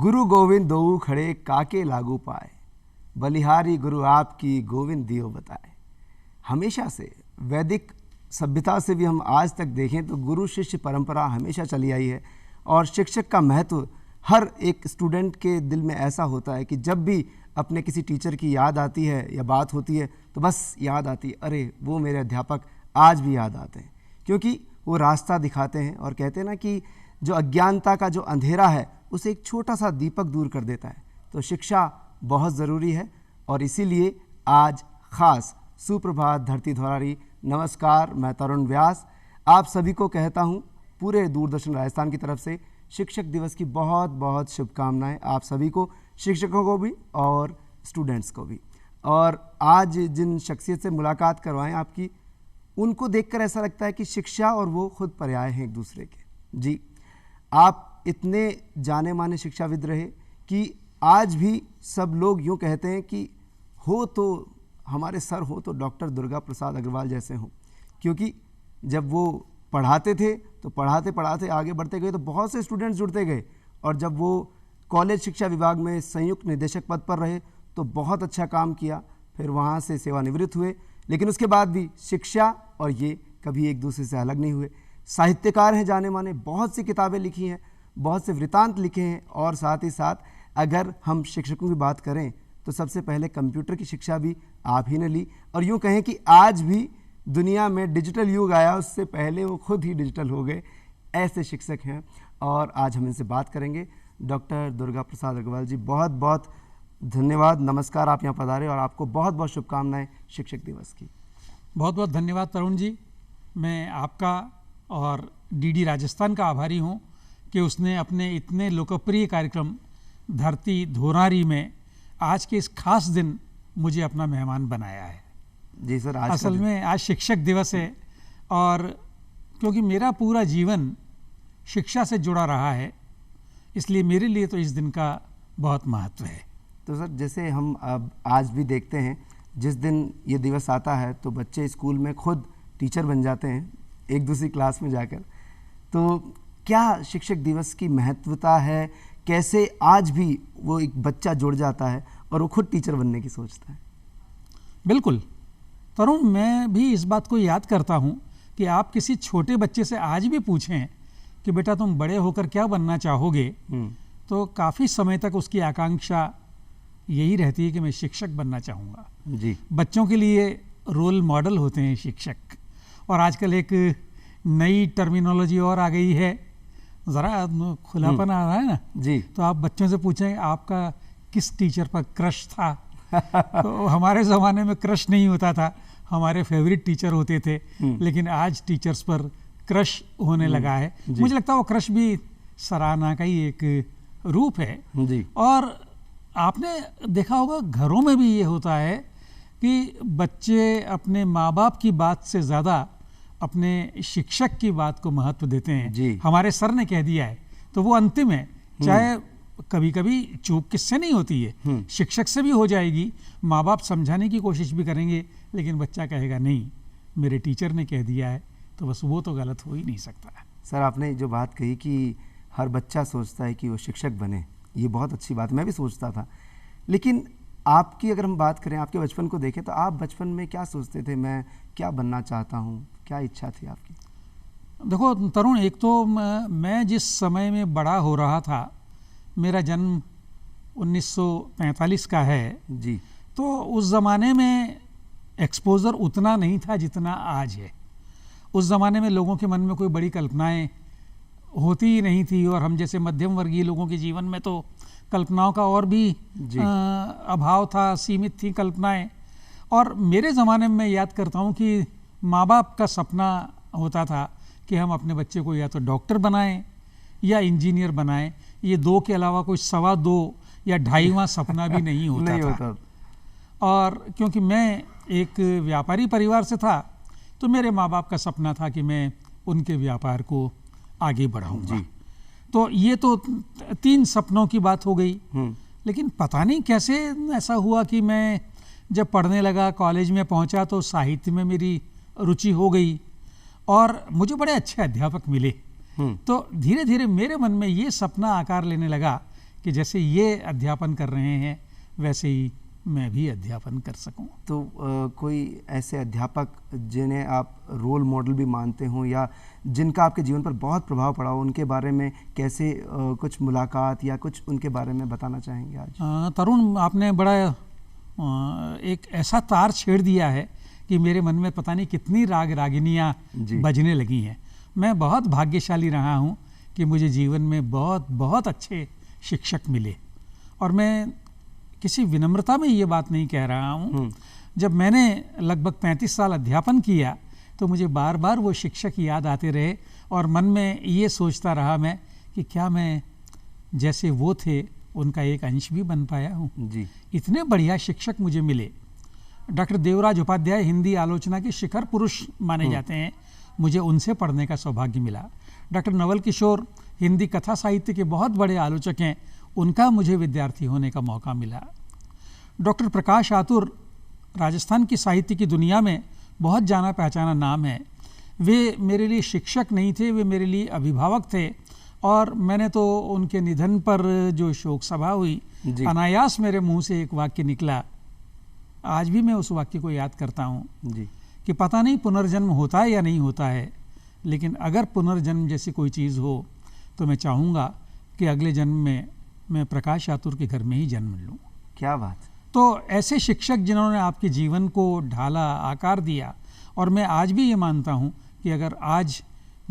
गुरु गोविंद दोऊ खड़े काके लागू पाए, बलिहारी गुरु आपकी गोविंद दियो बताए। हमेशा से वैदिक सभ्यता से भी हम आज तक देखें तो गुरु शिष्य परंपरा हमेशा चली आई है और शिक्षक का महत्व हर एक स्टूडेंट के दिल में ऐसा होता है कि जब भी अपने किसी टीचर की याद आती है या बात होती है तो बस याद आती है, अरे वो मेरे अध्यापक आज भी याद आते हैं, क्योंकि वो रास्ता दिखाते हैं और कहते हैं ना कि जो अज्ञानता का जो अंधेरा है उसे एक छोटा सा दीपक दूर कर देता है। तो शिक्षा बहुत ज़रूरी है और इसीलिए आज ख़ास सुप्रभात धरती धौरारी। नमस्कार, मैं तरुण व्यास आप सभी को कहता हूँ पूरे दूरदर्शन राजस्थान की तरफ से शिक्षक दिवस की बहुत बहुत शुभकामनाएं आप सभी को, शिक्षकों को भी और स्टूडेंट्स को भी। और आज जिन शख्सियत से मुलाकात करवाएं आपकी, उनको देखकर ऐसा लगता है कि शिक्षा और वो खुद पर्याय हैं एक दूसरे के। जी, आप इतने जाने माने शिक्षाविद रहे कि आज भी सब लोग यूँ कहते हैं कि हो तो हमारे सर हो तो डॉक्टर दुर्गा प्रसाद अग्रवाल जैसे हों, क्योंकि जब वो पढ़ाते थे तो पढ़ाते पढ़ाते आगे बढ़ते गए तो बहुत से स्टूडेंट्स जुड़ते गए, और जब वो कॉलेज शिक्षा विभाग में संयुक्त निदेशक पद पर रहे तो बहुत अच्छा काम किया, फिर वहाँ से सेवानिवृत्त हुए, लेकिन उसके बाद भी शिक्षा और ये कभी एक दूसरे से अलग नहीं हुए। साहित्यकार हैं जाने माने, बहुत सी किताबें लिखी हैं, बहुत से वृतांत लिखे हैं, और साथ ही साथ अगर हम शिक्षकों की बात करें तो सबसे पहले कंप्यूटर की शिक्षा भी आप ही ने ली, और यूँ कहें कि आज भी दुनिया में डिजिटल युग आया उससे पहले वो खुद ही डिजिटल हो गए, ऐसे शिक्षक हैं। और आज हम इनसे बात करेंगे। डॉक्टर दुर्गा प्रसाद अग्रवाल जी, बहुत बहुत धन्यवाद, नमस्कार, आप यहाँ पधारे और आपको बहुत बहुत शुभकामनाएं शिक्षक दिवस की। बहुत बहुत धन्यवाद तरुण जी। मैं आपका और डीडी राजस्थान का आभारी हूँ कि उसने अपने इतने लोकप्रिय कार्यक्रम धरती धोरारी में आज के इस खास दिन मुझे अपना मेहमान बनाया है। जी सर, आज असल में आज शिक्षक दिवस है और क्योंकि मेरा पूरा जीवन शिक्षा से जुड़ा रहा है, इसलिए मेरे लिए तो इस दिन का बहुत महत्व है। तो सर, जैसे हम अब आज भी देखते हैं जिस दिन ये दिवस आता है तो बच्चे स्कूल में खुद टीचर बन जाते हैं एक दूसरी क्लास में जाकर, तो क्या शिक्षक दिवस की महत्वता है, कैसे आज भी वो एक बच्चा जुड़ जाता है और वो खुद टीचर बनने की सोचता है? बिल्कुल तरुण, मैं भी इस बात को याद करता हूँ कि आप किसी छोटे बच्चे से आज भी पूछें कि बेटा तुम बड़े होकर क्या बनना चाहोगे, तो काफ़ी समय तक उसकी आकांक्षा यही रहती है कि मैं शिक्षक बनना चाहूँगा। जी, बच्चों के लिए रोल मॉडल होते हैं शिक्षक। और आजकल एक नई टर्मिनोलॉजी और आ गई है, ज़रा खुलापन आ रहा है ना जी, तो आप बच्चों से पूछें आपका किस टीचर पर क्रश था। तो हमारे ज़माने में क्रश नहीं होता था, हमारे फेवरेट टीचर होते थे, लेकिन आज टीचर्स पर क्रश होने लगा है। मुझे लगता है वो क्रश भी सराहना का ही एक रूप है। जी, और आपने देखा होगा घरों में भी ये होता है कि बच्चे अपने माँ बाप की बात से ज़्यादा अपने शिक्षक की बात को महत्व देते हैं। जी, हमारे सर ने कह दिया है तो वो अंतिम है, चाहे कभी कभी चूक किससे नहीं होती है, शिक्षक से भी हो जाएगी, माँ बाप समझाने की कोशिश भी करेंगे, लेकिन बच्चा कहेगा नहीं मेरे टीचर ने कह दिया है, तो बस वो तो गलत हो ही नहीं सकता। सर, आपने जो बात कही कि हर बच्चा सोचता है कि वो शिक्षक बने, ये बहुत अच्छी बात, मैं भी सोचता था। लेकिन आपकी अगर हम बात करें, आपके बचपन को देखें तो आप बचपन में क्या सोचते थे, मैं क्या बनना चाहता हूँ, क्या इच्छा थी आपकी? देखो तरुण, एक तो मैं जिस समय में बड़ा हो रहा था, मेरा जन्म 1945 का है जी, तो उस ज़माने में एक्सपोज़र उतना नहीं था जितना आज है। उस ज़माने में लोगों के मन में कोई बड़ी कल्पनाएं होती ही नहीं थी, और हम जैसे मध्यम वर्गीय लोगों के जीवन में तो कल्पनाओं का और भी अभाव था, सीमित थी कल्पनाएं। और मेरे ज़माने में मैं याद करता हूँ कि माँ बाप का सपना होता था कि हम अपने बच्चे को या तो डॉक्टर बनाएं या इंजीनियर बनाएं, ये दो के अलावा कोई 2.25 या 2.5वां सपना भी नहीं होता था। और क्योंकि मैं एक व्यापारी परिवार से था तो मेरे माँ बाप का सपना था कि मैं उनके व्यापार को आगे बढ़ाऊंगा। तो ये तो 3 सपनों की बात हो गई। लेकिन पता नहीं कैसे ऐसा हुआ कि मैं जब पढ़ने लगा, कॉलेज में पहुंचा, तो साहित्य में मेरी रुचि हो गई और मुझे बड़े अच्छे अध्यापक मिले। तो धीरे धीरे मेरे मन में ये सपना आकार लेने लगा कि जैसे ये अध्यापन कर रहे हैं वैसे ही मैं भी अध्यापन कर सकूं। तो कोई ऐसे अध्यापक जिन्हें आप रोल मॉडल भी मानते हों या जिनका आपके जीवन पर बहुत प्रभाव पड़ा हो, उनके बारे में कैसे कुछ मुलाकात या कुछ उनके बारे में बताना चाहेंगे आज? तरुण, आपने बड़ा एक ऐसा तार छेड़ दिया है कि मेरे मन में पता नहीं कितनी राग रागिनियाँ बजने लगी हैं। मैं बहुत भाग्यशाली रहा हूँ कि मुझे जीवन में बहुत बहुत अच्छे शिक्षक मिले, और मैं किसी विनम्रता में ये बात नहीं कह रहा हूँ। जब मैंने लगभग 35 साल अध्यापन किया तो मुझे बार बार वो शिक्षक याद आते रहे, और मन में ये सोचता रहा मैं कि क्या मैं जैसे वो थे उनका एक अंश भी बन पाया हूँ जी। इतने बढ़िया शिक्षक मुझे मिले। डॉक्टर देवराज उपाध्याय हिंदी आलोचना के शिखर पुरुष माने जाते हैं, मुझे उनसे पढ़ने का सौभाग्य मिला। डॉक्टर नवल किशोर हिंदी कथा साहित्य के बहुत बड़े आलोचक हैं, उनका मुझे विद्यार्थी होने का मौका मिला। डॉक्टर प्रकाश आतुर राजस्थान की साहित्य की दुनिया में बहुत जाना पहचाना नाम है। वे मेरे लिए शिक्षक नहीं थे, वे मेरे लिए अभिभावक थे, और मैंने तो उनके निधन पर जो शोक सभा हुई, अनायास मेरे मुंह से एक वाक्य निकला, आज भी मैं उस वाक्य को याद करता हूँ कि पता नहीं पुनर्जन्म होता है या नहीं होता है, लेकिन अगर पुनर्जन्म जैसी कोई चीज़ हो तो मैं चाहूँगा कि अगले जन्म में मैं प्रकाश आतुर के घर में ही जन्म लूँ। क्या बात! तो ऐसे शिक्षक जिन्होंने आपके जीवन को ढाला, आकार दिया, और मैं आज भी ये मानता हूँ कि अगर आज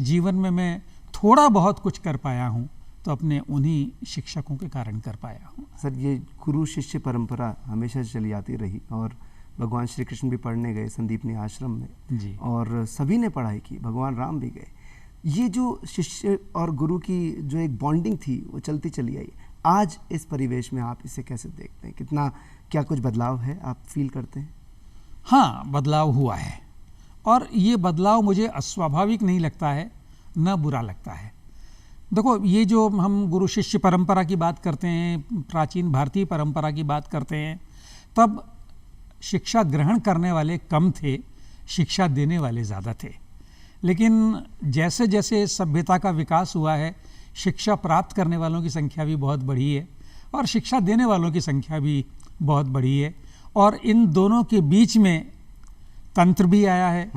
जीवन में मैं थोड़ा बहुत कुछ कर पाया हूँ तो अपने उन्हीं शिक्षकों के कारण कर पाया हूँ। सर, ये गुरु शिष्य परंपरा हमेशा चली आती रही, और भगवान श्री कृष्ण भी पढ़ने गए संदीपनी आश्रम में जी, और सभी ने पढ़ाई की, भगवान राम भी गए। ये जो शिष्य और गुरु की जो एक बॉन्डिंग थी वो चलती चली आई। आज इस परिवेश में आप इसे कैसे देखते हैं? कितना, क्या कुछ बदलाव है आप फील करते हैं? हाँ, बदलाव हुआ है, और ये बदलाव मुझे अस्वाभाविक नहीं लगता है, न बुरा लगता है। देखो, ये जो हम गुरु शिष्य परंपरा की बात करते हैं, प्राचीन भारतीय परंपरा की बात करते हैं, तब शिक्षा ग्रहण करने वाले कम थे, शिक्षा देने वाले ज़्यादा थे। लेकिन जैसे जैसे सभ्यता का विकास हुआ है, शिक्षा प्राप्त करने वालों की संख्या भी बहुत बढ़ी है, और शिक्षा देने वालों की संख्या भी बहुत बढ़ी है, और इन दोनों के बीच में तंत्र भी आया है,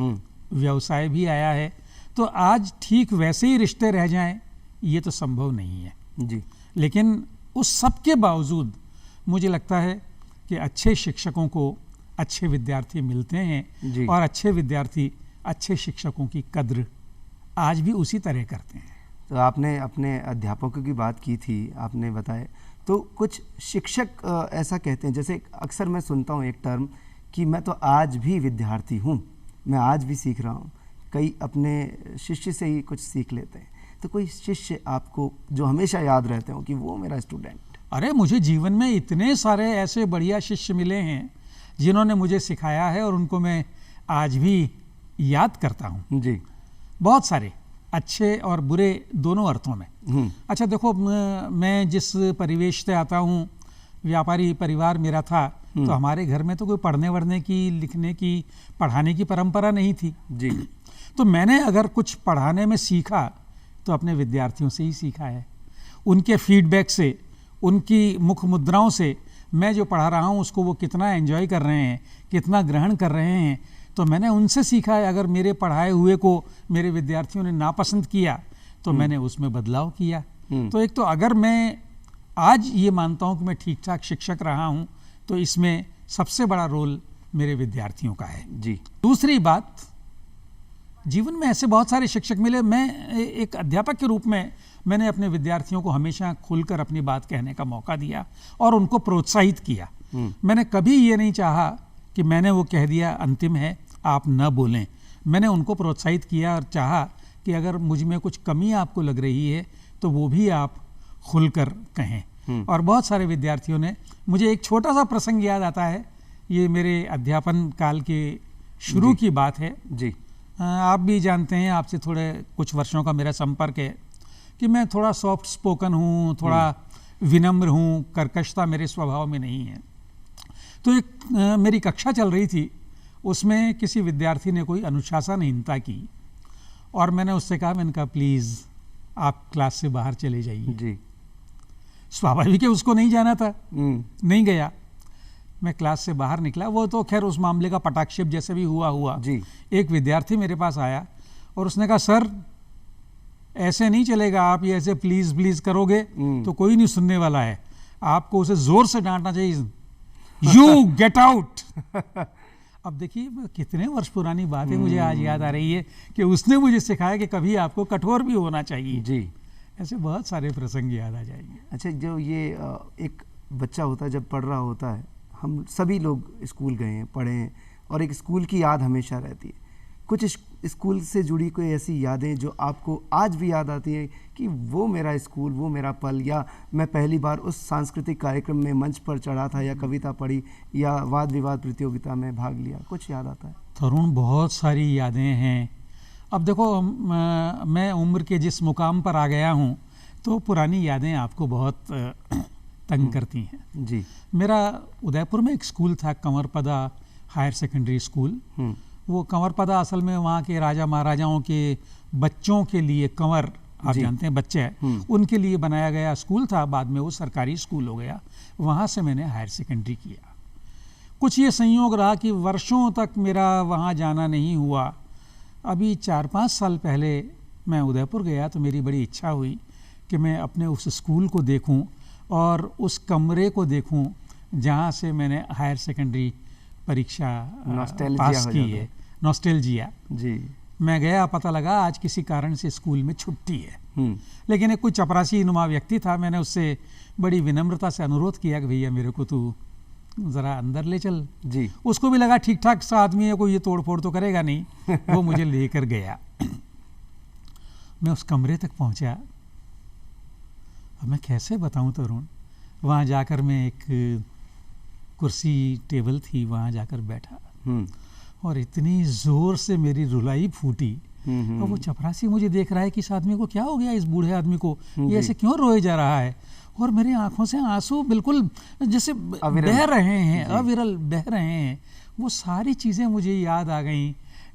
व्यवसाय भी आया है। तो आज ठीक वैसे ही रिश्ते रह जाएं, ये तो संभव नहीं है जी। लेकिन उस सब के बावजूद मुझे लगता है कि अच्छे शिक्षकों को अच्छे विद्यार्थी मिलते हैं, और अच्छे विद्यार्थी अच्छे शिक्षकों की कद्र आज भी उसी तरह करते हैं। तो आपने अपने अध्यापकों की बात की थी, आपने बताया, तो कुछ शिक्षक ऐसा कहते हैं, जैसे अक्सर मैं सुनता हूँ एक टर्म कि मैं तो आज भी विद्यार्थी हूँ, मैं आज भी सीख रहा हूँ। कई अपने शिष्य से ही कुछ सीख लेते हैं। तो कोई शिष्य आपको जो हमेशा याद रहते हो कि वो मेरा स्टूडेंट? अरे, मुझे जीवन में इतने सारे ऐसे बढ़िया शिष्य मिले हैं जिन्होंने मुझे सिखाया है, और उनको मैं आज भी याद करता हूँ जी। बहुत सारे, अच्छे और बुरे दोनों अर्थों में। अच्छा देखो, मैं जिस परिवेश से आता हूँ, व्यापारी परिवार मेरा था, तो हमारे घर में तो कोई पढ़ने वढ़ने की, लिखने की, पढ़ाने की परंपरा नहीं थी जी। तो मैंने अगर कुछ पढ़ाने में सीखा तो अपने विद्यार्थियों से ही सीखा है, उनके फीडबैक से, उनकी मुख मुद्राओं से। मैं जो पढ़ा रहा हूँ उसको वो कितना एंजॉय कर रहे हैं, कितना ग्रहण कर रहे हैं, तो मैंने उनसे सीखा है। अगर मेरे पढ़ाए हुए को मेरे विद्यार्थियों ने नापसंद किया तो मैंने उसमें बदलाव किया। तो एक तो अगर मैं आज ये मानता हूँ कि मैं ठीक ठाक शिक्षक रहा हूँ, तो इसमें सबसे बड़ा रोल मेरे विद्यार्थियों का है जी। दूसरी बात, जीवन में ऐसे बहुत सारे शिक्षक मिले। मैं एक अध्यापक के रूप में मैंने अपने विद्यार्थियों को हमेशा खुलकर अपनी बात कहने का मौका दिया और उनको प्रोत्साहित किया। मैंने कभी ये नहीं चाहा कि मैंने वो कह दिया अंतिम है, आप न बोलें। मैंने उनको प्रोत्साहित किया और चाहा कि अगर मुझ में कुछ कमी आपको लग रही है तो वो भी आप खुलकर कहें। और बहुत सारे विद्यार्थियों ने, मुझे एक छोटा सा प्रसंग याद आता है, ये मेरे अध्यापन काल के शुरू की बात है जी। आप भी जानते हैं, आपसे थोड़े कुछ वर्षों का मेरा संपर्क है कि मैं थोड़ा सॉफ्ट स्पोकन हूँ, थोड़ा विनम्र हूँ, कर्कशता मेरे स्वभाव में नहीं है। तो एक मेरी कक्षा चल रही थी, उसमें किसी विद्यार्थी ने कोई अनुशासनहीनता की और मैंने उससे कहा, मैंने कहा प्लीज़ आप क्लास से बाहर चले जाइए। जी। स्वाभाविक है उसको नहीं जाना था, हम्म। नहीं गया। मैं क्लास से बाहर निकला, वो तो खैर उस मामले का पटाक्षेप जैसे भी हुआ जी। एक विद्यार्थी मेरे पास आया और उसने कहा सर ऐसे नहीं चलेगा, आप ये ऐसे प्लीज प्लीज करोगे तो कोई नहीं सुनने वाला है, आपको उसे जोर से डांटना चाहिए, यू गेट आउट। अब देखिए कितने वर्ष पुरानी बात है, मुझे आज याद आ रही है कि उसने मुझे सिखाया कि कभी आपको कठोर भी होना चाहिए जी। ऐसे बहुत सारे प्रसंग याद आ जाएंगे। अच्छा, जो ये एक बच्चा होता है जब पढ़ रहा होता है, हम सभी लोग स्कूल गए हैं, पढ़े हैं, और एक स्कूल की याद हमेशा रहती है। कुछ स्कूल से जुड़ी कोई ऐसी यादें जो आपको आज भी याद आती हैं कि वो मेरा स्कूल, वो मेरा पल, या मैं पहली बार उस सांस्कृतिक कार्यक्रम में मंच पर चढ़ा था, या कविता पढ़ी, या वाद विवाद प्रतियोगिता में भाग लिया, कुछ याद आता है? तरुण, बहुत सारी यादें हैं। अब देखो मैं उम्र के जिस मुकाम पर आ गया हूँ तो पुरानी यादें आपको बहुत तंग करती हैं। जी। मेरा उदयपुर में एक स्कूल था, कंवरपदा हायर सेकेंडरी स्कूल। वो कंवरपदा असल में वहाँ के राजा महाराजाओं के बच्चों के लिए, कंवर आप जानते हैं बच्चे हैं, उनके लिए बनाया गया स्कूल था। बाद में वो सरकारी स्कूल हो गया। वहाँ से मैंने हायर सेकेंडरी किया। कुछ ये संयोग रहा कि वर्षों तक मेरा वहाँ जाना नहीं हुआ। अभी 4-5 साल पहले मैं उदयपुर गया तो मेरी बड़ी इच्छा हुई कि मैं अपने उस स्कूल को देखूं और उस कमरे को देखूं जहाँ से मैंने हायर सेकेंडरी परीक्षा पास की है। नॉस्टैल्जिया जी। मैं गया, पता लगा आज किसी कारण से स्कूल में छुट्टी है। लेकिन एक कोई चपरासी नुमा व्यक्ति था, मैंने उससे बड़ी विनम्रता से अनुरोध किया कि भैया मेरे को तू ज़रा अंदर ले चल। जी। उसको भी लगा ठीक ठाक सा आदमी है, कोई ये तोड़ फोड़ तो करेगा नहीं। वो मुझे लेकर गया। मैं उस कमरे तक पहुंचा। अब मैं कैसे बताऊं तरुण, वहाँ जाकर मैं एक कुर्सी टेबल थी, वहाँ जाकर बैठा और इतनी ज़ोर से मेरी रुलाई फूटी। और वो चपरासी मुझे देख रहा है कि इस आदमी को क्या हो गया, इस बूढ़े आदमी को ये ऐसे क्यों रोए जा रहा है। और मेरे आंखों से आंसू बिल्कुल जैसे बह रहे हैं, अविरल बह रहे हैं। वो सारी चीज़ें मुझे याद आ गईं,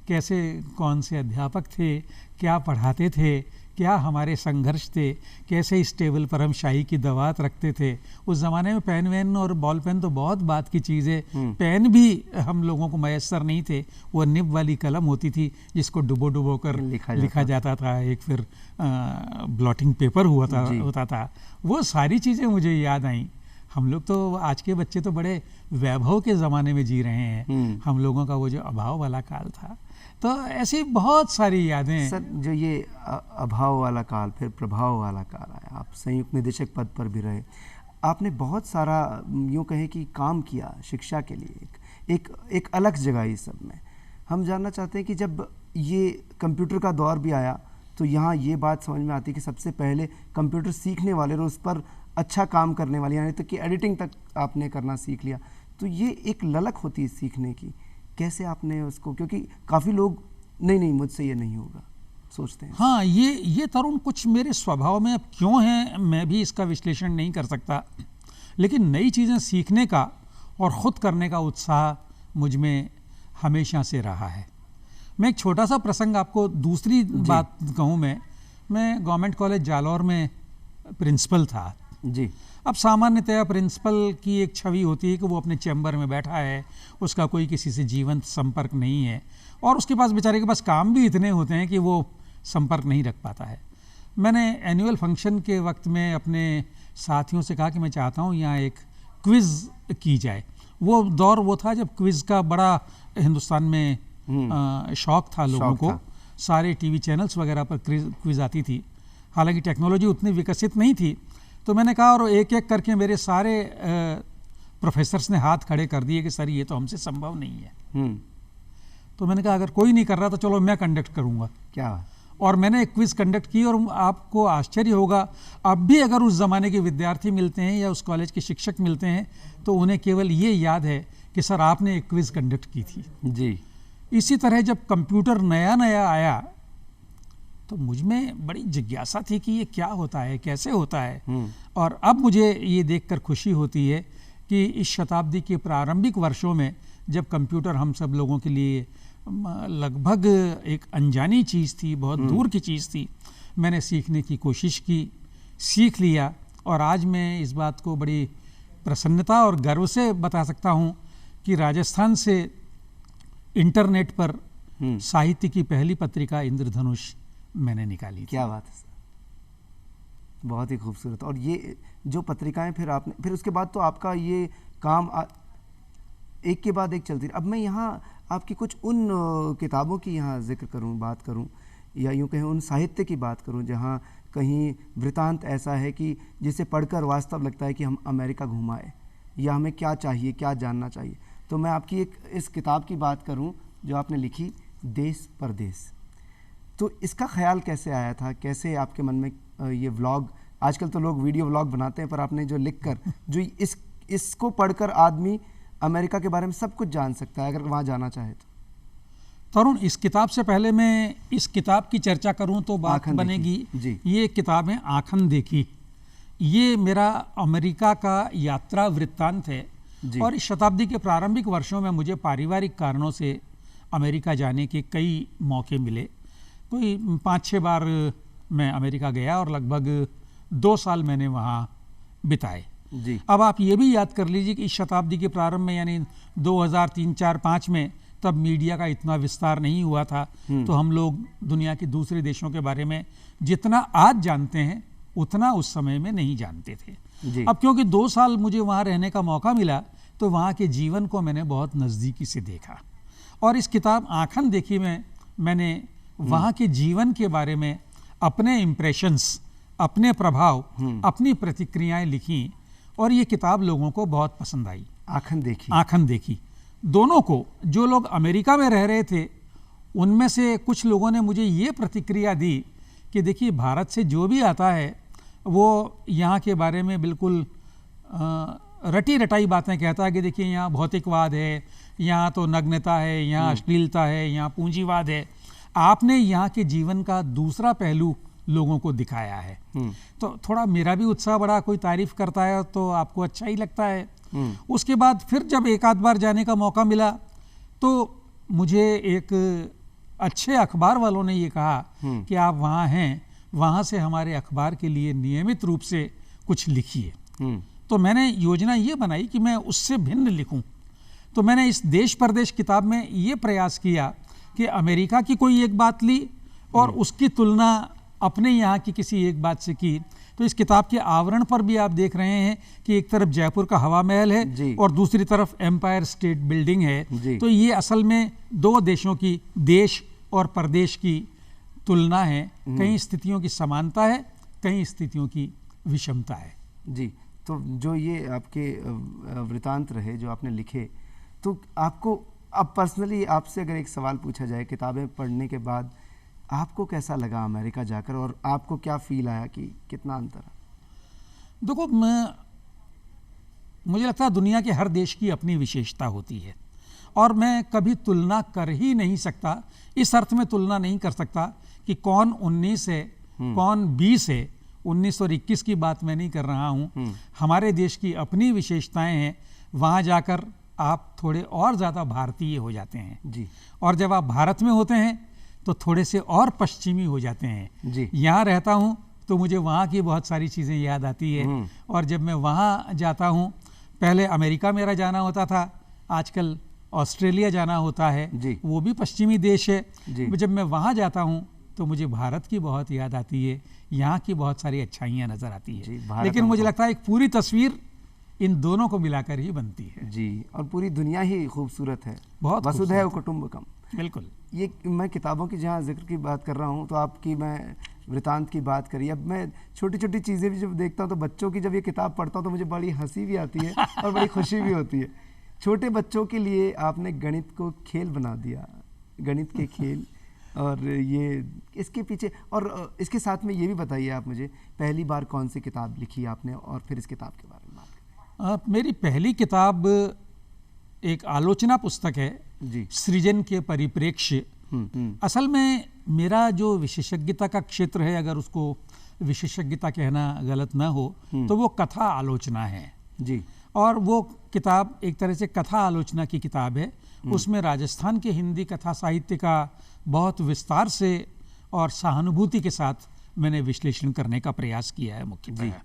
कैसे कौन से अध्यापक थे, क्या पढ़ाते थे, क्या हमारे संघर्ष थे, कैसे इस टेबल पर हम शाही की दवात रखते थे। उस ज़माने में पेन वेन और बॉल पेन तो बहुत बात की चीज़ है। पेन भी हम लोगों को मैसर नहीं थे। वो निब वाली कलम होती थी जिसको डुबो डुबो कर लिखा जाता था। एक फिर ब्लॉटिंग पेपर होता था। वो सारी चीज़ें मुझे याद आई। हम लोग तो, आज के बच्चे तो बड़े वैभव के ज़माने में जी रहे हैं। हम लोगों का वो जो अभाव वाला काल था। तो ऐसी बहुत सारी यादें। सर, जो ये अभाव वाला काल, फिर प्रभाव वाला काल आया, आप संयुक्त निदेशक पद पर भी रहे, आपने बहुत सारा यूँ कहें कि काम किया शिक्षा के लिए, एक अलग जगह इस सब में। हम जानना चाहते हैं कि जब ये कंप्यूटर का दौर भी आया तो यहाँ ये बात समझ में आती है कि सबसे पहले कंप्यूटर सीखने वाले और उस पर अच्छा काम करने वाले, यानी तक कि एडिटिंग तक आपने करना सीख लिया। तो ये एक ललक होती है सीखने की, कैसे आपने उसको, क्योंकि काफ़ी लोग नहीं मुझसे ये नहीं होगा सोचते हैं। हाँ, ये तरुण कुछ मेरे स्वभाव में अब क्यों है मैं भी इसका विश्लेषण नहीं कर सकता, लेकिन नई चीज़ें सीखने का और ख़ुद करने का उत्साह मुझ में हमेशा से रहा है। मैं एक छोटा सा प्रसंग आपको, दूसरी बात कहूँ, मैं गवर्नमेंट कॉलेज जालौर में प्रिंसिपल था जी। अब सामान्यतया प्रिंसिपल की एक छवि होती है कि वो अपने चैम्बर में बैठा है, उसका कोई किसी से जीवंत संपर्क नहीं है और उसके पास, बेचारे के पास काम भी इतने होते हैं कि वो संपर्क नहीं रख पाता है। मैंने एनुअल फंक्शन के वक्त में अपने साथियों से कहा कि मैं चाहता हूँ यहाँ एक क्विज़ की जाए। वो दौर वो था जब क्विज़ का बड़ा हिंदुस्तान में शौक था लोगों को। सारे टीवी चैनल्स वगैरह पर क्विज़ आती थी। हालांकि टेक्नोलॉजी उतनी विकसित नहीं थी। तो मैंने कहा, और एक एक करके मेरे सारे प्रोफेसर्स ने हाथ खड़े कर दिए कि सर ये तो हमसे संभव नहीं है। तो मैंने कहा अगर कोई नहीं कर रहा तो चलो मैं कंडक्ट करूँगा। क्या? और मैंने एक क्विज़ कंडक्ट की और आपको आश्चर्य होगा, अब भी अगर उस ज़माने के विद्यार्थी मिलते हैं या उस कॉलेज के शिक्षक मिलते हैं तो उन्हें केवल ये याद है कि सर आपने एक क्विज़ कंडक्ट की थी। जी। इसी तरह जब कंप्यूटर नया नया आया तो मुझ में बड़ी जिज्ञासा थी कि ये क्या होता है, कैसे होता है। और अब मुझे ये देखकर खुशी होती है कि इस शताब्दी के प्रारंभिक वर्षों में जब कंप्यूटर हम सब लोगों के लिए लगभग एक अनजानी चीज़ थी, बहुत दूर की चीज़ थी, मैंने सीखने की कोशिश की, सीख लिया और आज मैं इस बात को बड़ी प्रसन्नता और गर्व से बता सकता हूँ कि राजस्थान से इंटरनेट पर साहित्य की पहली पत्रिका इंद्रधनुष मैंने निकाली थी। क्या बात है सर, बहुत ही खूबसूरत। और ये जो पत्रिकाएं फिर आपने, फिर उसके बाद तो आपका ये काम एक के बाद एक चलती रही। अब मैं यहाँ आपकी कुछ उन किताबों की यहाँ जिक्र करूँ, बात करूँ, या यूँ कहें उन साहित्य की बात करूँ जहाँ कहीं वृतांत ऐसा है कि जिसे पढ़कर वास्तव लगता है कि हम अमेरिका घुमाए, या हमें क्या चाहिए, क्या जानना चाहिए। तो मैं आपकी एक इस किताब की बात करूं जो आपने लिखी, देश परदेश। तो इसका ख्याल कैसे आया था, कैसे आपके मन में ये व्लॉग, आजकल तो लोग वीडियो व्लॉग बनाते हैं, पर आपने जो लिखकर, जो इसको पढ़कर आदमी अमेरिका के बारे में सब कुछ जान सकता है अगर वहाँ जाना चाहे तो। तरुण, इस किताब से पहले मैं इस किताब की चर्चा करूं तो बात बनेगी। ये किताब है आँखन देखी। ये मेरा अमेरिका का यात्रा वृत्तांत है और इस शताब्दी के प्रारंभिक वर्षों में मुझे पारिवारिक कारणों से अमेरिका जाने के कई मौके मिले। कोई 5-6 बार मैं अमेरिका गया और लगभग 2 साल मैंने वहाँ बिताए। अब आप ये भी याद कर लीजिए कि इस शताब्दी के प्रारंभ में यानी 2003, 4, 5 में तब मीडिया का इतना विस्तार नहीं हुआ था, तो हम लोग दुनिया के दूसरे देशों के बारे में जितना आज जानते हैं उतना उस समय में नहीं जानते थे। अब क्योंकि 2 साल मुझे वहाँ रहने का मौका मिला तो वहाँ के जीवन को मैंने बहुत नज़दीकी से देखा और इस किताब आँखन देखी में मैंने वहाँ के जीवन के बारे में अपने इम्प्रेशंस, अपने प्रभाव, अपनी प्रतिक्रियाएं लिखी और ये किताब लोगों को बहुत पसंद आई। आँखन देखी दोनों को, जो लोग अमेरिका में रह रहे थे उनमें से कुछ लोगों ने मुझे ये प्रतिक्रिया दी कि देखिए भारत से जो भी आता है वो यहाँ के बारे में बिल्कुल रटी रटाई बातें कहता है कि देखिए यहाँ भौतिकवाद है, यहाँ तो नग्नता है, यहाँ अश्लीलता है, यहाँ पूंजीवाद है। आपने यहाँ के जीवन का दूसरा पहलू लोगों को दिखाया है। तो थोड़ा मेरा भी उत्साह बढ़ा, कोई तारीफ करता है तो आपको अच्छा ही लगता है। उसके बाद फिर जब एक आध बार जाने का मौका मिला तो मुझे एक अच्छे अखबार वालों ने ये कहा कि आप वहाँ हैं, वहाँ से हमारे अखबार के लिए नियमित रूप से कुछ लिखिए। तो मैंने योजना ये बनाई कि मैं उससे भिन्न लिखूं। तो मैंने इस देश परदेश किताब में ये प्रयास किया कि अमेरिका की कोई एक बात ली और उसकी तुलना अपने यहाँ की किसी एक बात से की। तो इस किताब के आवरण पर भी आप देख रहे हैं कि एक तरफ जयपुर का हवा महल है और दूसरी तरफ एम्पायर स्टेट बिल्डिंग है। तो ये असल में 2 देशों की, देश और परदेश की तुलना है। कई स्थितियों की समानता है, कई स्थितियों की विषमता है। जी, तो जो ये आपके वृतांत रहे जो आपने लिखे, तो आपको अब पर्सनली आपसे अगर एक सवाल पूछा जाए किताबें पढ़ने के बाद, आपको कैसा लगा अमेरिका जाकर और आपको क्या फील आया कि कितना अंतर है? देखो, मुझे लगता है दुनिया के हर देश की अपनी विशेषता होती है और मैं कभी तुलना कर ही नहीं सकता, इस अर्थ में तुलना नहीं कर सकता कि कौन 19 है कौन 20 है। 19 और 21 की बात मैं नहीं कर रहा हूँ। हमारे देश की अपनी विशेषताएं हैं। वहाँ जाकर आप थोड़े और ज़्यादा भारतीय हो जाते हैं जी, और जब आप भारत में होते हैं तो थोड़े से और पश्चिमी हो जाते हैं जी। यहाँ रहता हूँ तो मुझे वहाँ की बहुत सारी चीज़ें याद आती है और जब मैं वहाँ जाता हूँ, पहले अमेरिका मेरा जाना होता था, आजकल ऑस्ट्रेलिया जाना होता है, वो भी पश्चिमी देश है। जब मैं वहाँ जाता हूँ तो मुझे भारत की बहुत याद आती है, यहाँ की बहुत सारी अच्छाइयाँ नज़र आती है। लेकिन मुझे लगता है एक पूरी तस्वीर इन दोनों को मिलाकर ही बनती है जी। और पूरी दुनिया ही खूबसूरत है, बहुत वसुधैव कुटुंबकम। बिल्कुल। ये मैं किताबों की जहाँ जिक्र की बात कर रहा हूँ तो आपकी मैं वृतांत की बात करी। अब मैं छोटी छोटी चीज़ें भी जब देखता हूँ तो बच्चों की जब ये किताब पढ़ता हूँ तो मुझे बड़ी हंसी भी आती है और बड़ी खुशी भी होती है। छोटे बच्चों के लिए आपने गणित को खेल बना दिया, गणित के खेल, और ये इसके पीछे, और इसके साथ में ये भी बताइए आप मुझे, पहली बार कौन सी किताब लिखी आपने और फिर इस किताब के बारे में बात करें। मेरी पहली किताब एक आलोचना पुस्तक है जी, सृजन के परिप्रेक्ष्य। असल में मेरा जो विशेषज्ञता का क्षेत्र है, अगर उसको विशेषज्ञता कहना गलत ना हो, तो वो कथा आलोचना है जी। और वो किताब एक तरह से कथा आलोचना की किताब है। उसमें राजस्थान के हिंदी कथा साहित्य का बहुत विस्तार से और सहानुभूति के साथ मैंने विश्लेषण करने का प्रयास किया है मुख्यतः।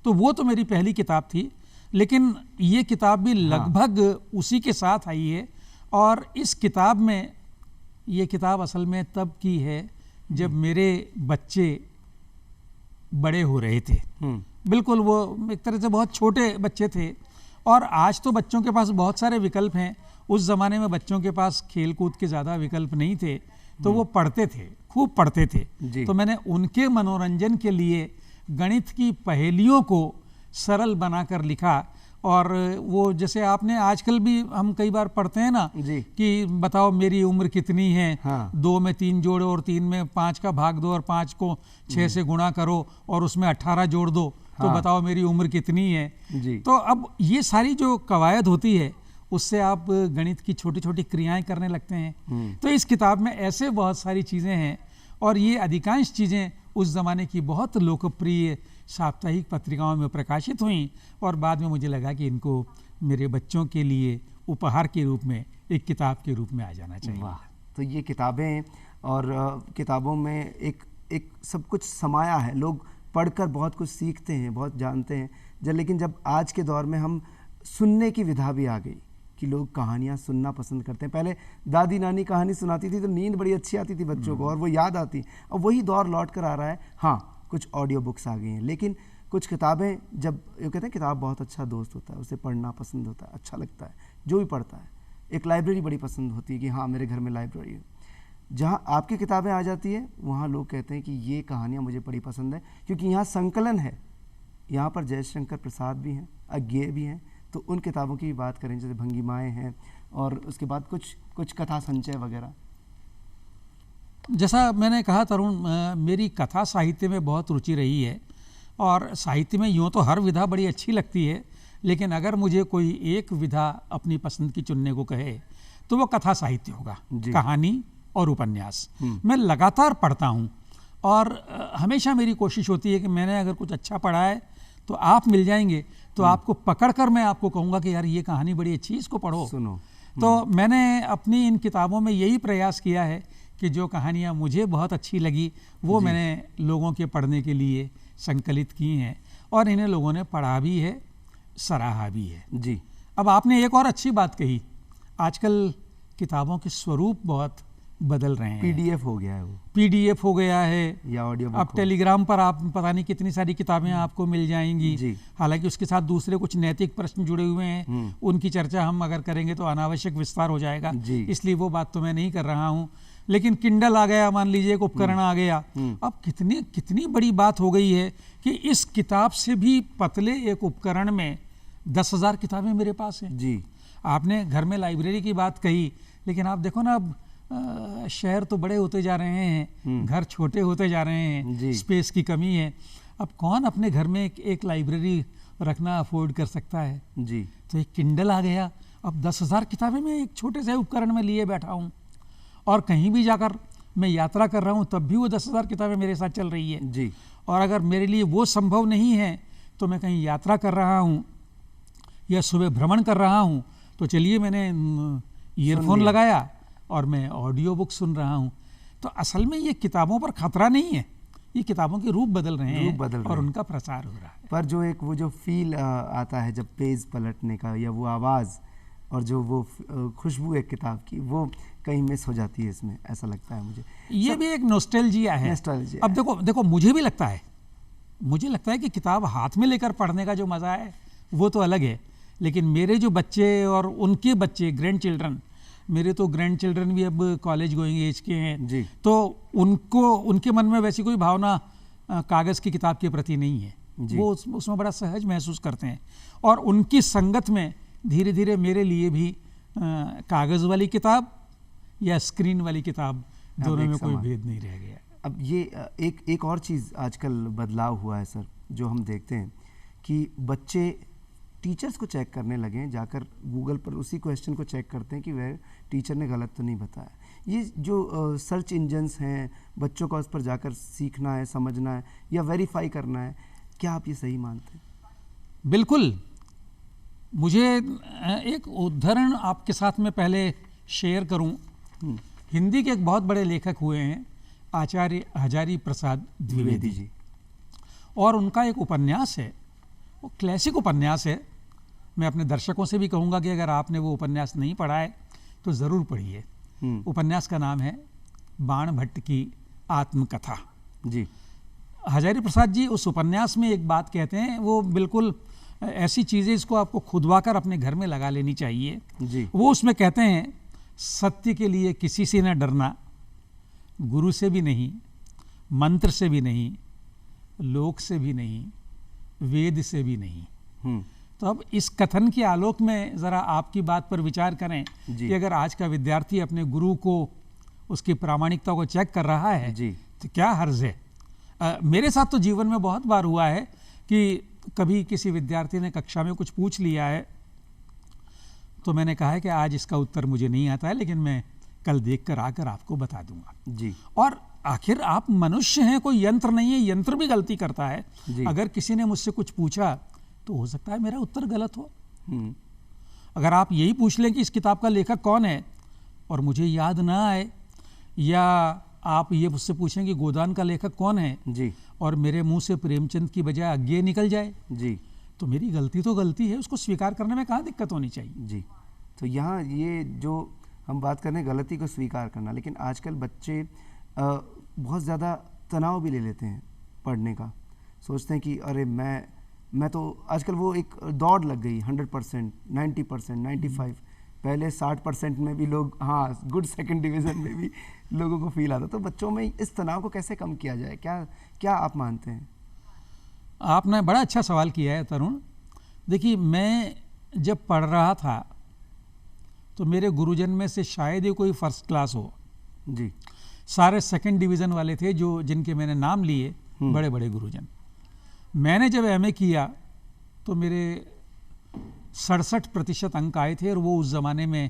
तो वो तो मेरी पहली किताब थी, लेकिन ये किताब भी लगभग उसी के साथ आई है। और इस किताब में, ये किताब असल में तब की है जब मेरे बच्चे बड़े हो रहे थे। बिल्कुल वो एक तरह से बहुत छोटे बच्चे थे। और आज तो बच्चों के पास बहुत सारे विकल्प हैं, उस ज़माने में बच्चों के पास खेल कूद के ज़्यादा विकल्प नहीं थे, तो वो पढ़ते थे, खूब पढ़ते थे। तो मैंने उनके मनोरंजन के लिए गणित की पहेलियों को सरल बनाकर लिखा। और वो जैसे आपने आजकल भी हम कई बार पढ़ते हैं ना कि बताओ मेरी उम्र कितनी है, 2 में 3 जोड़ो और 3 में 5 का भाग दो और 5 को 6 से गुणा करो और उसमें 18 जोड़ दो, तो बताओ मेरी उम्र कितनी है। तो अब ये सारी जो कवायद होती है उससे आप गणित की छोटी छोटी क्रियाएं करने लगते हैं। तो इस किताब में ऐसे बहुत सारी चीज़ें हैं, और ये अधिकांश चीज़ें उस ज़माने की बहुत लोकप्रिय साप्ताहिक पत्रिकाओं में प्रकाशित हुई, और बाद में मुझे लगा कि इनको मेरे बच्चों के लिए उपहार के रूप में एक किताब के रूप में आ जाना चाहिए। वाह, तो ये किताबें और किताबों में एक सब कुछ समाया है। लोग पढ़कर बहुत कुछ सीखते हैं, बहुत जानते हैं। लेकिन जब आज के दौर में हम सुनने की विधा भी आ गई कि लोग कहानियाँ सुनना पसंद करते हैं। पहले दादी नानी कहानी सुनाती थी तो नींद बड़ी अच्छी आती थी बच्चों को, और वो याद आती। अब वही दौर लौट कर आ रहा है। हाँ, कुछ ऑडियो बुक्स आ गई हैं, लेकिन कुछ किताबें, जब ये कहते हैं किताब बहुत अच्छा दोस्त होता है, उसे पढ़ना पसंद होता है, अच्छा लगता है जो भी पढ़ता है। एक लाइब्रेरी बड़ी पसंद होती है कि हाँ मेरे घर में लाइब्रेरी है। जहाँ आपकी किताबें आ जाती है वहाँ लोग कहते हैं कि ये कहानियाँ मुझे बड़ी पसंद है, क्योंकि यहाँ संकलन है। यहाँ पर जयशंकर प्रसाद भी हैं, अज्ञेय भी हैं, तो उन किताबों की भी बात करें, जैसे भंगिमाएँ हैं, और उसके बाद कुछ कथा संचय वगैरह। जैसा मैंने कहा तरुण, मेरी कथा साहित्य में बहुत रुचि रही है, और साहित्य में यूँ तो हर विधा बड़ी अच्छी लगती है, लेकिन अगर मुझे कोई एक विधा अपनी पसंद की चुनने को कहे तो वो कथा साहित्य होगा, कहानी और उपन्यास। मैं लगातार पढ़ता हूँ, और हमेशा मेरी कोशिश होती है कि मैंने अगर कुछ अच्छा पढ़ा है तो आप मिल जाएंगे, तो आपको पकड़कर मैं आपको कहूँगा कि यार ये कहानी बड़ी अच्छी, इसको पढ़ो, सुनो। तो मैंने अपनी इन किताबों में यही प्रयास किया है कि जो कहानियाँ मुझे बहुत अच्छी लगी वो मैंने लोगों के पढ़ने के लिए संकलित की हैं, और इन्हें लोगों ने पढ़ा भी है, सराहा भी है। जी। अब आपने एक और अच्छी बात कही, आजकल किताबों के स्वरूप बहुत बदल रहे हैं। पीडीएफ हो गया है, वो पीडीएफ हो गया है, या ऑडियो बुक। अब टेलीग्राम पर आप पता नहीं कितनी सारी किताबें आपको मिल जाएंगी। हालांकि उसके साथ दूसरे कुछ नैतिक प्रश्न जुड़े हुए हैं, उनकी चर्चा हम अगर करेंगे तो अनावश्यक विस्तार हो जाएगा, इसलिए वो बात तो मैं नहीं कर रहा हूँ। लेकिन किंडल आ गया, मान लीजिए एक उपकरण आ गया। अब कितनी बड़ी बात हो गई है कि इस किताब से भी पतले एक उपकरण में 10,000 किताबें मेरे पास हैं। जी। आपने घर में लाइब्रेरी की बात कही, लेकिन आप देखो ना, अब शहर तो बड़े होते जा रहे हैं, घर छोटे होते जा रहे हैं, स्पेस की कमी है। अब कौन अपने घर में एक लाइब्रेरी रखना अफोर्ड कर सकता है? जी। तो एक किंडल आ गया, अब 10,000 किताबें मैं एक छोटे से उपकरण में लिए बैठा हूँ, और कहीं भी जाकर मैं यात्रा कर रहा हूँ तब भी वो 10,000 किताबें मेरे साथ चल रही है। जी। और अगर मेरे लिए वो संभव नहीं है, तो मैं कहीं यात्रा कर रहा हूँ या सुबह भ्रमण कर रहा हूँ, तो चलिए मैंने ईयरफोन लगाया और मैं ऑडियो बुक सुन रहा हूँ। तो असल में ये किताबों पर खतरा नहीं है, ये किताबों के रूप बदल रहे हैं और उनका प्रसार हो रहा है। पर जो फील आता है जब पेज पलटने का, या वो आवाज़ और जो वो खुशबू है किताब की, वो कहीं मिस हो जाती है इसमें, ऐसा लगता है मुझे। ये भी एक नॉस्टैल्जिया है। अब देखो मुझे भी लगता है कि किताब हाथ में लेकर पढ़ने का जो मज़ा है वो तो अलग है, लेकिन मेरे जो बच्चे और उनके बच्चे, ग्रैंड चिल्ड्रन, मेरे तो ग्रैंड चिल्ड्रन भी अब कॉलेज गोइंग एज के हैं जी। तो उनके मन में वैसी कोई भावना कागज़ की किताब के प्रति नहीं है, वो उसमें बड़ा सहज महसूस करते हैं, और उनकी संगत में धीरे धीरे मेरे लिए भी कागज़ वाली किताब या स्क्रीन वाली किताब, दोनों में कोई भेद नहीं रह गया। अब ये एक और चीज़ आजकल बदलाव हुआ है सर, जो हम देखते हैं कि बच्चे टीचर्स को चेक करने लगे हैं, जाकर गूगल पर उसी क्वेश्चन को चेक करते हैं कि वह टीचर ने गलत तो नहीं बताया। ये जो सर्च इंजन्स हैं, बच्चों को उस पर जाकर सीखना है, समझना है या वेरीफाई करना है, क्या आप ये सही मानते हैं? बिल्कुल। मुझे एक उदाहरण आपके साथ में पहले शेयर करूं। हिंदी के एक बहुत बड़े लेखक हुए हैं आचार्य हजारी प्रसाद द्विवेदी जी, और उनका एक उपन्यास है वो क्लासिक उपन्यास है। मैं अपने दर्शकों से भी कहूँगा कि अगर आपने वो उपन्यास नहीं पढ़ा है तो ज़रूर पढ़िए। उपन्यास का नाम है बाण भट्ट की आत्मकथा। जी। हजारी प्रसाद जी उस उपन्यास में एक बात कहते हैं, वो बिल्कुल ऐसी चीज़ें इसको आपको खुदवाकर अपने घर में लगा लेनी चाहिए जी। वो उसमें कहते हैं, सत्य के लिए किसी से न डरना, गुरु से भी नहीं, मंत्र से भी नहीं, लोक से भी नहीं, वेद से भी नहीं। तो अब इस कथन के आलोक में ज़रा आपकी बात पर विचार करें कि अगर आज का विद्यार्थी अपने गुरु को, उसकी प्रामाणिकता को चेक कर रहा है जी। तो क्या हर्ज है। मेरे साथ तो जीवन में बहुत बार हुआ है कि कभी किसी विद्यार्थी ने कक्षा में कुछ पूछ लिया है तो मैंने कहा है कि आज इसका उत्तर मुझे नहीं आता है, लेकिन मैं कल देख कर आकर आपको बता दूंगा जी। और आखिर आप मनुष्य हैं, कोई यंत्र नहीं है, यंत्र भी गलती करता है। अगर किसी ने मुझसे कुछ पूछा तो हो सकता है मेरा उत्तर गलत हो। अगर आप यही पूछ लें कि इस किताब का लेखक कौन है और मुझे याद ना आए, या आप ये मुझसे पूछें कि गोदान का लेखक कौन है जी, और मेरे मुंह से प्रेमचंद की बजाय अज्ञेय निकल जाए जी, तो मेरी गलती तो गलती है, उसको स्वीकार करने में कहाँ दिक्कत होनी चाहिए जी। तो यहाँ ये जो हम बात कर रहे हैं गलती को स्वीकार करना, लेकिन आजकल बच्चे बहुत ज़्यादा तनाव भी ले लेते हैं पढ़ने का। सोचते हैं कि अरे मैं तो आजकल वो एक दौड़ लग गई 100%, 90%, 95, पहले 60% में भी लोग, हाँ, गुड सेकंड डिवीज़न में भी लोगों को फील आता। तो बच्चों में इस तनाव को कैसे कम किया जाए, क्या आप मानते हैं? आपने बड़ा अच्छा सवाल किया है तरुण। देखिए, मैं जब पढ़ रहा था तो मेरे गुरुजन में से शायद ही कोई फर्स्ट क्लास हो जी, सारे सेकंड डिवीज़न वाले थे जो जिनके मैंने नाम लिए, बड़े बड़े गुरुजन। मैंने जब एमए किया तो मेरे 67% अंक आए थे, और वो उस ज़माने में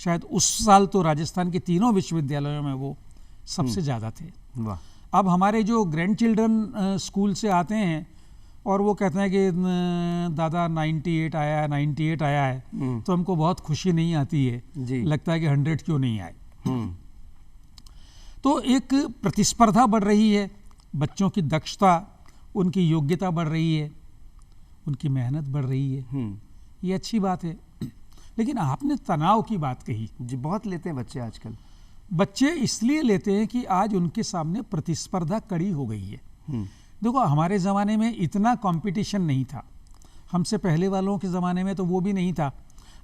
शायद उस साल तो राजस्थान के तीनों विश्वविद्यालयों में वो सबसे ज़्यादा थे। वाह। अब हमारे जो ग्रैंड चिल्ड्रन स्कूल से आते हैं और वो कहते हैं कि दादा 98 आया है, 98 आया है, तो हमको बहुत खुशी नहीं आती है जी। लगता है कि 100 क्यों नहीं आए। तो एक प्रतिस्पर्धा बढ़ रही है, बच्चों की दक्षता, उनकी योग्यता बढ़ रही है, उनकी मेहनत बढ़ रही है, ये अच्छी बात है। लेकिन आपने तनाव की बात कही जी, बहुत लेते हैं बच्चे आजकल। बच्चे इसलिए लेते हैं कि आज उनके सामने प्रतिस्पर्धा कड़ी हो गई है। देखो, हमारे ज़माने में इतना कंपटीशन नहीं था, हमसे पहले वालों के ज़माने में तो वो भी नहीं था।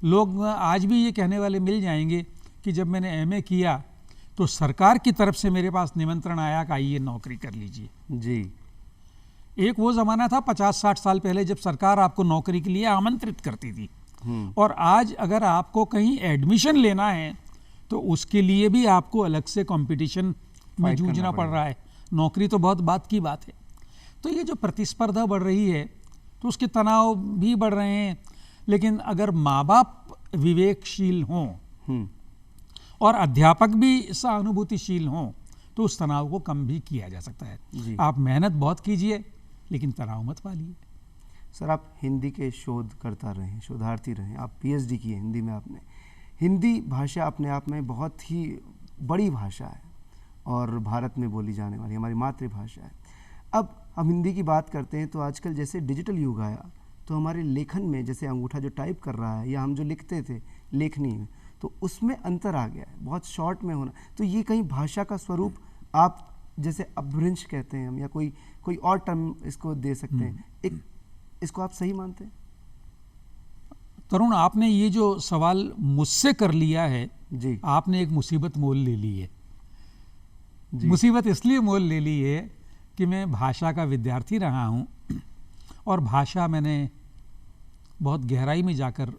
लोग आज भी ये कहने वाले मिल जाएंगे कि जब मैंने एमए किया तो सरकार की तरफ से मेरे पास निमंत्रण आया कि आइए नौकरी कर लीजिए जी। एक वो ज़माना था 50-60 साल पहले जब सरकार आपको नौकरी के लिए आमंत्रित करती थी, और आज अगर आपको कहीं एडमिशन लेना है तो उसके लिए भी आपको अलग से कंपटीशन में जूझना पड़ रहा है। नौकरी तो बहुत बात की बात है। तो ये जो प्रतिस्पर्धा बढ़ रही है तो उसके तनाव भी बढ़ रहे हैं। लेकिन अगर माँ बाप विवेकशील हों और अध्यापक भी सहानुभूतिशील हों तो उस तनाव को कम भी किया जा सकता है। आप मेहनत बहुत कीजिए लेकिन तनाव मत पालिए। सर, आप हिंदी के शोध करता रहे, शोधार्थी रहे, आप पीएचडी किए हिंदी में। आपने हिंदी भाषा अपने आप में बहुत ही बड़ी भाषा है और भारत में बोली जाने वाली हमारी मातृभाषा है। अब हम हिंदी की बात करते हैं तो आजकल जैसे डिजिटल युग आया तो हमारे लेखन में, जैसे अंगूठा जो टाइप कर रहा है या हम जो लिखते थे लेखनी में, तो उसमें अंतर आ गया है, बहुत शॉर्ट में होना। तो ये कहीं भाषा का स्वरूप, आप जैसे अपभ्रंश कहते हैं हम, या कोई और टर्म इसको दे सकते हैं, एक इसको आप सही मानते हैं? तरुण, आपने ये जो सवाल मुझसे कर लिया है जी, आपने एक मुसीबत मोल ले ली है जी। मुसीबत इसलिए मोल ले ली है कि मैं भाषा का विद्यार्थी रहा हूँ और भाषा मैंने बहुत गहराई में जाकर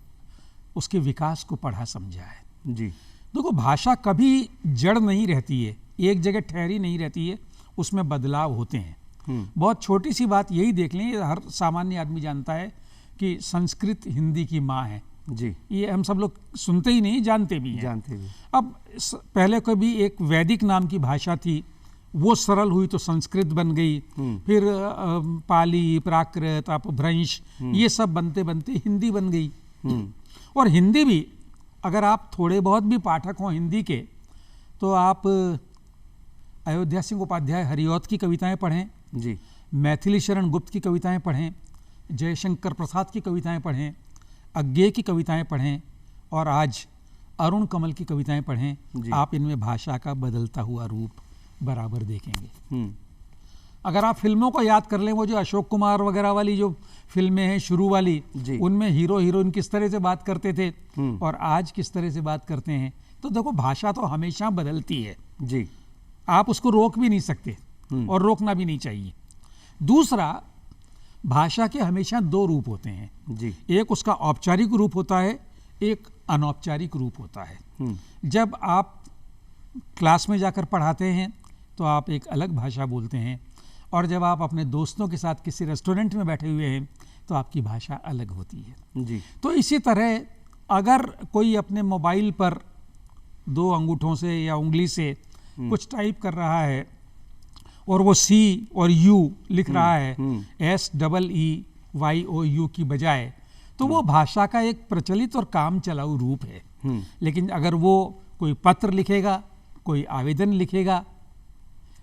उसके विकास को पढ़ा समझा है जी। देखो, भाषा कभी जड़ नहीं रहती है, एक जगह ठहरी नहीं रहती है, उसमें बदलाव होते हैं। बहुत छोटी सी बात यही देख लें, हर सामान्य आदमी जानता है कि संस्कृत हिंदी की माँ है जी। ये हम सब लोग सुनते ही नहीं, जानते भी हैं। अब पहले कभी एक वैदिक नाम की भाषा थी, वो सरल हुई तो संस्कृत बन गई, फिर पाली, प्राकृत, अपभ्रंश, ये सब बनते बनते हिंदी बन गई। और हिंदी भी, अगर आप थोड़े बहुत भी पाठक हों हिंदी के, तो आप अयोध्या सिंह उपाध्याय हरिऔध की कविताएं पढ़ें जी, मैथिली शरण गुप्त की कविताएं पढ़ें, जयशंकर प्रसाद की कविताएं पढ़ें, अज्ञे की कविताएं पढ़ें और आज अरुण कमल की कविताएं पढ़ें, आप इनमें भाषा का बदलता हुआ रूप बराबर देखेंगे। अगर आप फिल्मों को याद कर लें, वो जो अशोक कुमार वगैरह वाली जो फिल्में हैं शुरू वाली, उनमें हीरो हीरोइन किस तरह से बात करते थे और आज किस तरह से बात करते हैं, तो देखो भाषा तो हमेशा बदलती है जी, आप उसको रोक भी नहीं सकते और रोकना भी नहीं चाहिए। दूसरा, भाषा के हमेशा दो रूप होते हैं जी, एक उसका औपचारिक रूप होता है, एक अनौपचारिक रूप होता है। जब आप क्लास में जाकर पढ़ाते हैं तो आप एक अलग भाषा बोलते हैं, और जब आप अपने दोस्तों के साथ किसी रेस्टोरेंट में बैठे हुए हैं तो आपकी भाषा अलग होती है जी। तो इसी तरह अगर कोई अपने मोबाइल पर दो अंगूठों से या उंगली से कुछ टाइप कर रहा है और वो सी और यू लिख रहा है SEEYOU की बजाय, तो वो भाषा का एक प्रचलित और काम चलाऊ रूप है। लेकिन अगर वो कोई पत्र लिखेगा, कोई आवेदन लिखेगा,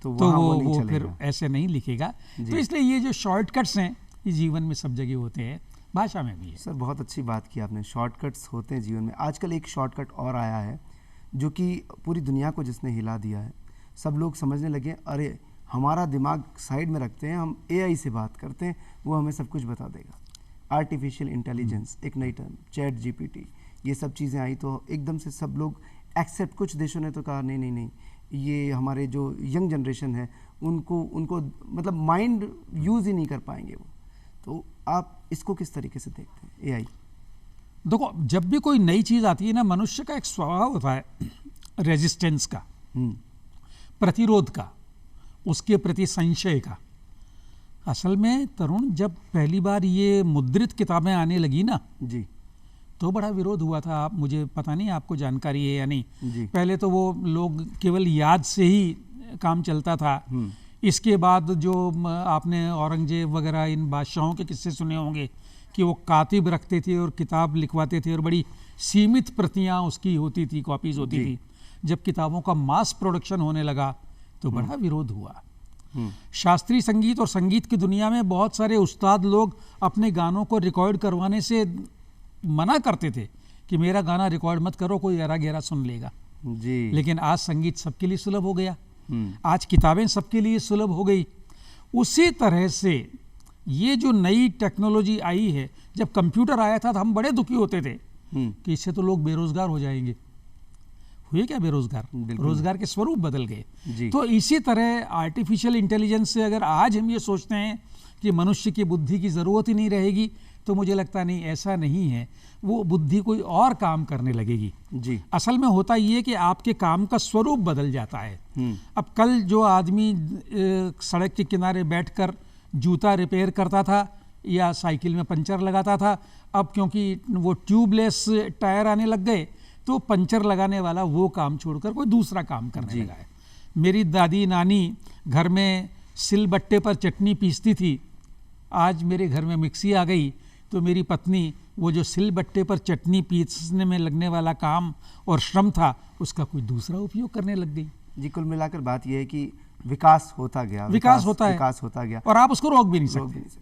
तो वो फिर ऐसे नहीं लिखेगा। तो इसलिए ये जो शॉर्टकट्स हैं ये जीवन में सब जगह होते हैं, भाषा में भी है। सर बहुत अच्छी बात की आपने, शॉर्टकट्स होते हैं जीवन में। आजकल एक शॉर्टकट और आया है जो कि पूरी दुनिया को जिसने हिला दिया है। सब लोग समझने लगे, अरे हमारा दिमाग साइड में रखते हैं, हम AI से बात करते हैं, वो हमें सब कुछ बता देगा। आर्टिफिशियल इंटेलिजेंस एक नई टर्म, चैट GPT, ये सब चीज़ें आई तो एकदम से सब लोग एक्सेप्ट, कुछ देशों ने तो कहा नहीं नहीं नहीं, ये हमारे जो यंग जनरेशन है उनको मतलब माइंड यूज़ ही नहीं कर पाएंगे वो। तो आप इसको किस तरीके से देखते हैं AI? देखो, जब भी कोई नई चीज़ आती है ना, मनुष्य का एक स्वभाव होता है रेजिस्टेंस का, प्रतिरोध का, उसके प्रति संशय का। असल में तरुण, जब पहली बार ये मुद्रित किताबें आने लगी ना जी, तो बड़ा विरोध हुआ था। आप, मुझे पता नहीं आपको जानकारी है या नहीं, पहले तो वो लोग केवल याद से ही काम चलता था। इसके बाद जो आपने औरंगजेब वगैरह इन बादशाहों के किस्से सुने होंगे कि वो कातिब रखते थे और किताब लिखवाते थे और बड़ी सीमित प्रतियां उसकी होती थी, कॉपीज होती थी। जब किताबों का मास प्रोडक्शन होने लगा तो बड़ा विरोध हुआ। शास्त्रीय संगीत और संगीत की दुनिया में बहुत सारे उस्ताद लोग अपने गानों को रिकॉर्ड करवाने से मना करते थे कि मेरा गाना रिकॉर्ड मत करो, कोई गहरा गहरा सुन लेगा जी। लेकिन आज संगीत सबके लिए सुलभ हो गया, आज किताबें सबके लिए सुलभ हो गई। उसी तरह से ये जो नई टेक्नोलॉजी आई है, जब कंप्यूटर आया था तो हम बड़े दुखी होते थे कि इससे तो लोग बेरोजगार हो जाएंगे। हुए क्या बेरोजगार? रोजगार के स्वरूप बदल गए। तो इसी तरह आर्टिफिशियल इंटेलिजेंस से अगर आज हम ये सोचते हैं कि मनुष्य की बुद्धि की ज़रूरत ही नहीं रहेगी, तो मुझे लगता नहीं, ऐसा नहीं है। वो बुद्धि कोई और काम करने लगेगी जी। असल में होता ये कि आपके काम का स्वरूप बदल जाता है। अब कल जो आदमी सड़क के किनारे बैठकर जूता रिपेयर करता था या साइकिल में पंचर लगाता था, अब क्योंकि वो ट्यूबलेस टायर आने लग गए तो पंचर लगाने वाला वो काम छोड़कर कोई दूसरा काम करने लगा है। मेरी दादी नानी घर में सिलबट्टे पर चटनी पीसती थी, आज मेरे घर में मिक्सी आ गई तो मेरी पत्नी वो जो सिलबट्टे पर चटनी पीसने में लगने वाला काम और श्रम था उसका कोई दूसरा उपयोग करने लग गई जी। कुल मिलाकर बात यह है कि विकास होता गया, विकास होता गया और आप उसको रोक भी नहीं सकते।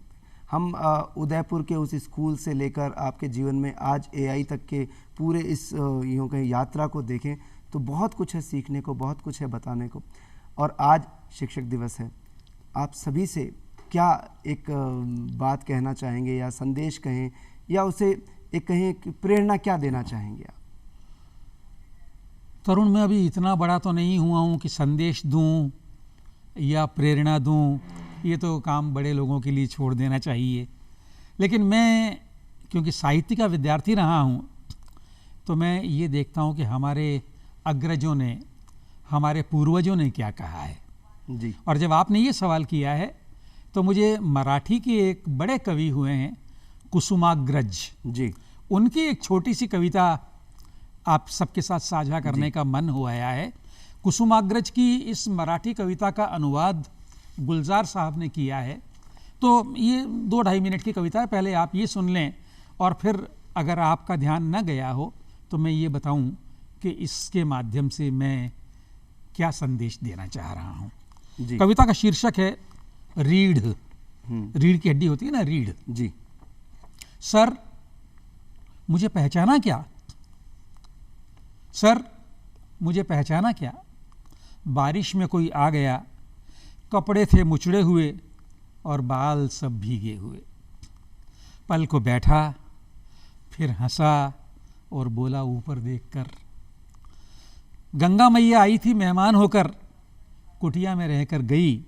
हम उदयपुर के उस स्कूल से लेकर आपके जीवन में आज AI तक के पूरे इस यूँ कहीं यात्रा को देखें तो बहुत कुछ है सीखने को, बहुत कुछ है बताने को। और आज शिक्षक दिवस है, आप सभी से क्या एक बात कहना चाहेंगे या संदेश कहें या उसे एक कहें कि प्रेरणा क्या देना चाहेंगे आप? तरुण, मैं अभी इतना बड़ा तो नहीं हुआ हूँ कि संदेश दूँ या प्रेरणा दूँ, ये तो काम बड़े लोगों के लिए छोड़ देना चाहिए। लेकिन मैं क्योंकि साहित्य का विद्यार्थी रहा हूँ तो मैं ये देखता हूँ कि हमारे अग्रजों ने, हमारे पूर्वजों ने क्या कहा है जी। और जब आपने ये सवाल किया है तो मुझे मराठी के एक बड़े कवि हुए हैं कुसुमाग्रज जी, उनकी एक छोटी सी कविता आप सबके साथ साझा करने का मन हो आया है। कुसुमाग्रज की इस मराठी कविता का अनुवाद गुलजार साहब ने किया है। तो ये 2-2.5 मिनट की कविता है, पहले आप ये सुन लें और फिर अगर आपका ध्यान न गया हो तो मैं ये बताऊं कि इसके माध्यम से मैं क्या संदेश देना चाह रहा हूं। कविता का शीर्षक है रीढ़। रीढ़ की हड्डी होती है ना, रीढ़ जी। सर मुझे पहचाना क्या? सर मुझे पहचाना क्या? बारिश में कोई आ गया, कपड़े थे मुचड़े हुए और बाल सब भीगे हुए। पल को बैठा, फिर हंसा और बोला ऊपर देखकर, गंगा मैया आई थी मेहमान होकर, कुटिया में रहकर गई।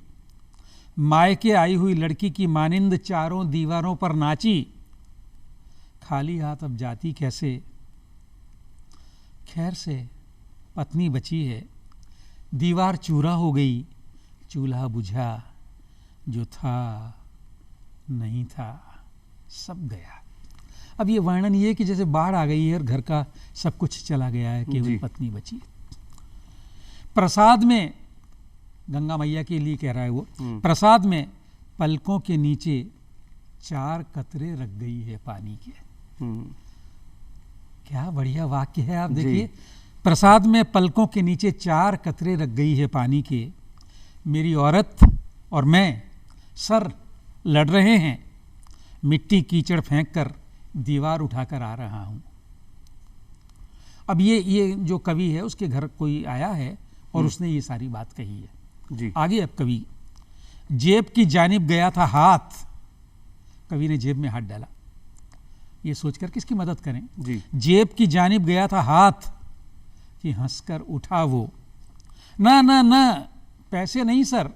मायके आई हुई लड़की की मानिंद चारों दीवारों पर नाची, खाली हाथ अब जाती कैसे। खैर से पत्नी बची है, दीवार चूरा हो गई, चूल्हा बुझा, जो था नहीं था सब गया। अब ये वर्णन ये कि जैसे बाढ़ आ गई है और घर का सब कुछ चला गया है, केवल पत्नी बची। प्रसाद में, गंगा मैया के लिए कह रहा है वो, प्रसाद में पलकों के नीचे 4 कतरे रख गई है पानी के। क्या बढ़िया वाक्य है, आप देखिए। प्रसाद में पलकों के नीचे 4 कतरे रख गई है पानी के। मेरी औरत और मैं सर लड़ रहे हैं, मिट्टी कीचड़ फेंक कर दीवार उठाकर आ रहा हूं। अब ये जो कवि है उसके घर कोई आया है और उसने ये सारी बात कही है जी। आगे अब कवि, जेब की जानिब गया था हाथ, कवि ने जेब में हाथ डाला, ये सोचकर किसकी मदद करें जी। जेब की जानिब गया था हाथ कि हंसकर उठा वो, ना ना ना पैसे नहीं सर,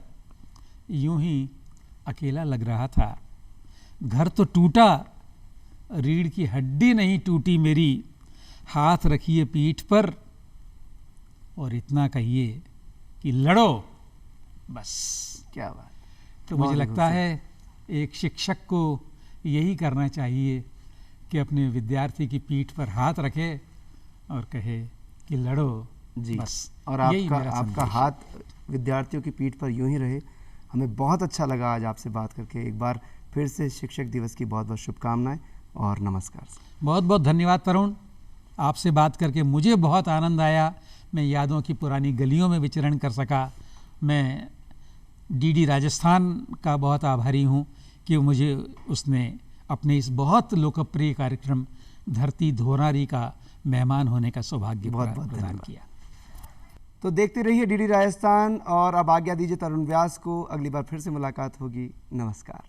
यूं ही अकेला लग रहा था। घर तो टूटा, रीढ़ की हड्डी नहीं टूटी मेरी, हाथ रखिए पीठ पर और इतना कहिए कि लड़ो बस। क्या बात। तो मुझे लगता है एक शिक्षक को यही करना चाहिए कि अपने विद्यार्थी की पीठ पर हाथ रखे और कहे कि लड़ो जी। बस। और आपका हाथ विद्यार्थियों की पीठ पर यूं ही रहे। हमें बहुत अच्छा लगा आज आपसे बात करके। एक बार फिर से शिक्षक दिवस की बहुत बहुत शुभकामनाएं और नमस्कार। बहुत बहुत धन्यवाद तरुण, आपसे बात करके मुझे बहुत आनंद आया। मैं यादों की पुरानी गलियों में विचरण कर सका। मैं डीडी राजस्थान का बहुत आभारी हूँ कि मुझे उसने अपने इस बहुत लोकप्रिय कार्यक्रम धरती धोरारी का मेहमान होने का सौभाग्य प्रदान किया। तो देखते रहिए डीडी राजस्थान और अब आज्ञा दीजिए तरुण व्यास को। अगली बार फिर से मुलाकात होगी। नमस्कार।